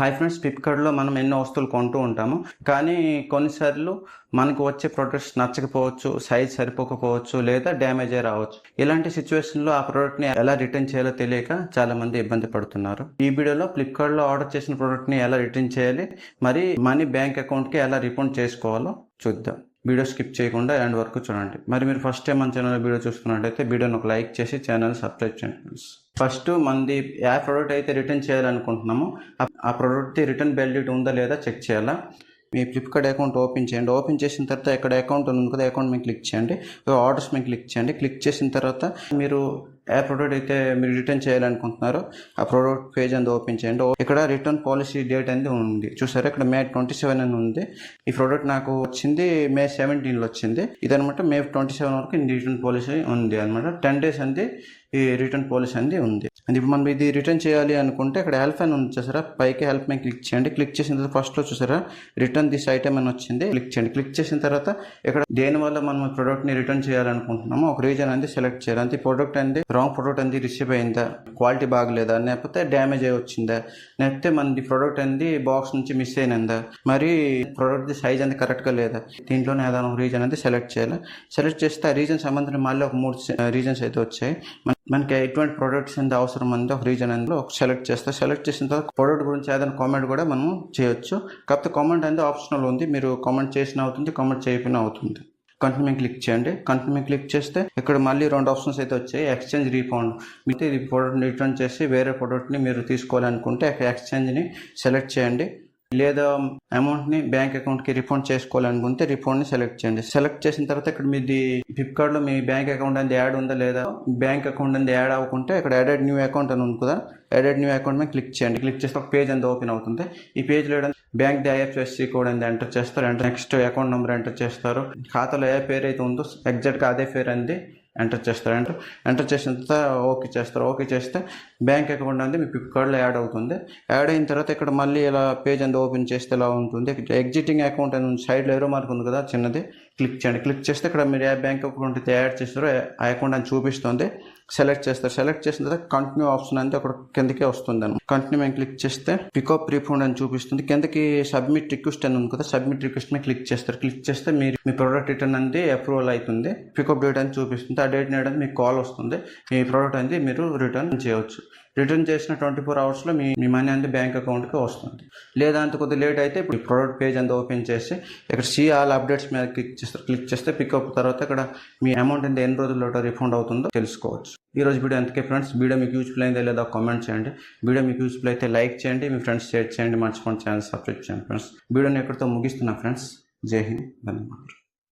Hi friends, ఫ్లిప్కార్ట్లో మనం ఎన్నో వస్తువులు కొంటూ ఉంటాము. కానీ కొన్నిసార్లు మనకు వచ్చే ప్రొడక్ట్స్ నచ్చకపోవచ్చు, సైజ్ సరిపోకపోవచ్చు, లేదా డ్యామేజ్ అయి రావచ్చు. ఇలాంటి సిచ్యువేషన్లో ఆ ప్రోడక్ట్ని ఎలా రిటర్న్ చేయాలో తెలియక చాలా మంది ఇబ్బంది పడుతున్నారు. ఈ వీడియోలో ఫ్లిప్కార్ట్లో ఆర్డర్ చేసిన ప్రోడక్ట్ని ఎలా రిటర్న్ చేయాలి, మరి మనీ బ్యాంక్ అకౌంట్కి ఎలా రిఫండ్ చేసుకోవాలో చూద్దాం. వీడియో స్కిప్ చేయకుండా ఎండ్ వరకు చూడండి. మరి మీరు ఫస్ట్ టైం మన ఛానల్ వీడియో చూసుకున్నట్టయితే వీడియోని ఒక లైక్ చేసి ఛానల్ సబ్స్క్రైబ్ చేయండి. ఫస్ట్ మనది ఏ ప్రోడక్ట్ అయితే రిటర్న్ చేయాలనుకుంటున్నామో ఆ ప్రోడక్ట్ది రిటర్న్ వ్యాలిడిటీ ఉందా లేదా చెక్ చేయాలా. మీ ఫ్లిప్కార్ట్ అకౌంట్ ఓపెన్ చేయండి. ఓపెన్ చేసిన తర్వాత ఇక్కడ అకౌంట్ ఉంది కదా, అకౌంట్ మీద క్లిక్ చేయండి. ఆర్డర్స్ మీద క్లిక్ చేయండి. క్లిక్ చేసిన తర్వాత మీరు ఏ ప్రోడక్ట్ అయితే మీరు రిటర్న్ చేయాలనుకుంటున్నారో ఆ ప్రోడక్ట్ పేజ్ అనేది ఓపెన్ చేయండి. ఇక్కడ రిటర్న్ పాలసీ డేట్ అనేది ఉంది చూసారా, ఇక్కడ May 27 అని ఉంది. ఈ ప్రోడక్ట్ నాకు వచ్చింది May 17 వచ్చింది. ఇదనమాట May 27 వరకు రిటర్న్ పాలసీ ఉంది అనమాట. 10 days అనేది ఈ రిటర్న్ పాలసీ అనేది ఉంది. అండ్ ఇప్పుడు మనం ఇది రిటర్న్ చేయాలి అనుకుంటే ఇక్కడ హెల్ప్ అని ఉంది చూసారా, పైకి హెల్ప్ మీద క్లిక్ చేయండి. క్లిక్ చేసిన తర్వాత ఫస్ట్లో చూసారా రిటర్న్ దిస్ ఐటమ్ అని వచ్చింది, క్లిక్ చేయండి. క్లిక్ చేసిన తర్వాత ఇక్కడ దేనివల్ల మనం ప్రోడక్ట్ని రిటర్న్ చేయాలనుకుంటున్నామో ఒక రీజన్ అనేది సెలెక్ట్ చేయాలి. అంతే ప్రోడక్ట్ అనేది రాంగ్ ప్రోడక్ట్ అనేది రిసీవ్ అయిందా, క్వాలిటీ బాగలేదా, లేకపోతే డ్యామేజ్ అయి వచ్చిందా, లేకపోతే మనది ప్రోడక్ట్ అనేది బాక్స్ నుంచి మిస్ అయినందా, మరి ప్రోడక్ట్ సైజ్ అనేది కరెక్ట్గా లేదా, దీంట్లోనే ఏదైనా రీజన్ అనేది సెలెక్ట్ చేయాలి. సెలెక్ట్ చేస్తే ఆ రీజన్ సంబంధించిన మళ్ళీ ఒక 3 రీజన్స్ అయితే వచ్చాయి. మనకి ఎటువంటి ప్రోడక్ట్స్ అనేది అవసరం అనేది ఒక రీజన్ అందులో సెలెక్ట్ చేస్తే, సెలెక్ట్ చేసిన తర్వాత ప్రోడక్ట్ గురించి ఏదైనా కామెంట్ కూడా మనం చేయొచ్చు. కాకపోతే కామెంట్ అనేది ఆప్షనల్ ఉంది, మీరు కామెంట్ చేసినా అవుతుంది, కామెంట్ చేయకపోయినా అవుతుంది. కంటిన్యూ క్లిక్ చేయండి. కంటిన్యూ క్లిక్ చేస్తే ఇక్కడ మళ్ళీ 2 ఆప్షన్స్ అయితే వచ్చాయి. Exchange, refund. మీకు ఇది ప్రోడక్ట్ని రిటర్న్ చేసి వేరే ప్రోడక్ట్ని మీరు తీసుకోవాలనుకుంటే ఎక్స్చేంజ్ని సెలెక్ట్ చేయండి. లేదా అమౌంట్ని బ్యాంక్ అకౌంట్కి రిఫండ్ చేసుకోవాలనుకుంటే రిఫండ్ని సెలెక్ట్ చేయండి. సెలెక్ట్ చేసిన తర్వాత ఇక్కడ మీది ఫ్లిప్కార్ట్లో మీ బ్యాంక్ అకౌంట్ అనేది యాడ్ ఉందా లేదా, బ్యాంక్ అకౌంట్ అనేది యాడ్ అవ్వకుంటే ఇక్కడ యాడెడ్ న్యూ అకౌంట్ అని ఉంది కదా, యాడెడ్ న్యూ అకౌంట్ మీద క్లిక్ చేయండి. క్లిక్ చేస్తే ఒక పేజ్ అనేది ఓపెన్ అవుతుంది. ఈ పేజ్లో బ్యాంక్ IFSC కోడ్ అనేది ఎంటర్ చేస్తారు. నెక్స్ట్ అకౌంట్ నెంబర్ ఎంటర్ చేస్తారు. ఖాతాలో ఏ పేరు అయితే ఉందో ఎగ్జాక్ట్గా అదే పేరు అనేది ఎంటర్ చేస్తారు. ఎంటర్ చేసిన తర్వాత ఓకే చేస్తారు. ఓకే చేస్తే బ్యాంక్ అకౌంట్ అనేది మీ ఫ్లిప్కార్ట్లో యాడ్ అవుతుంది. యాడ్ అయిన తర్వాత ఇక్కడ మళ్ళీ ఇలా పేజ్ అనేది ఓపెన్ చేస్తే ఇలా ఉంటుంది. ఎగ్జిటింగ్ అకౌంట్ అని సైడ్లో ఏరో మార్క్ ఉంది కదా చిన్నది, క్లిక్ చేయండి. క్లిక్ చేస్తే ఇక్కడ మీరు ఏ బ్యాంక్ అకౌంట్ అయితే యాడ్ చేస్తారో ఆ అకౌంట్ అని చూపిస్తుంది. సెలెక్ట్ చేస్తారు. సెలెక్ట్ చేసిన తర్వాత కంటిన్యూ ఆప్షన్ అనేది అక్కడ కిందకే వస్తుంది అనమాట. కంటిన్యూ మేము క్లిక్ చేస్తే పికప్ రీఫండ్ అని చూపిస్తుంది. కిందకి సబ్మిట్ రిక్వెస్ట్ అని ఉంది కదా, సబ్మిట్ రిక్వెస్ట్ మీద క్లిక్ చేస్తారు. క్లిక్ చేస్తే మీరు మీ ప్రోడక్ట్ రిటర్న్ అనేది అప్రూవల్ అవుతుంది. పికప్ డేట్ అని చూపిస్తుంది. ఆ డేట్ నేడు మీకు కాల్ వస్తుంది. మీ ప్రోడక్ట్ అనేది మీరు రిటర్న్ చేయవచ్చు. రిటర్న్ చేసిన 24 అవర్స్లో మీ మనీ అనేది బ్యాంక్ అకౌంట్కి వస్తుంది. లేదా అంత కొద్దిగా లేట్ అయితే ఇప్పుడు ప్రోడక్ట్ పేజ్ అంతా ఓపెన్ చేసి ఇక్కడ సీ ఆల్ అప్డేట్స్ మీద క్లిక్ చేస్తారు. క్లిక్ చేస్తే పికప్ తర్వాత ఇక్కడ మీ అమౌంట్ ఎంత ఎన్ని రోజుల్లో రిఫండ్ అవుతుందో తెలుసుకోవచ్చు. ఈ రోజు వీడియో అంతకే ఫ్రెండ్స్. వీడియో మీకు యూజ్ఫుల్ అయిందా లేదా కామెంట్ చేయండి. వీడియో మీకు యూజ్ఫుల్ అయితే లైక్ చేయండి, మీ ఫ్రెండ్స్ షేర్ చేయండి, మర్చిపోండి ఛానల్ సబ్స్క్రైబ్ చేయండి ఫ్రెండ్స్. వీడియోని ఎక్కడితో ముగిస్తున్నా ఫ్రెండ్స్. జై హింద్, ధన్యవాదాలు.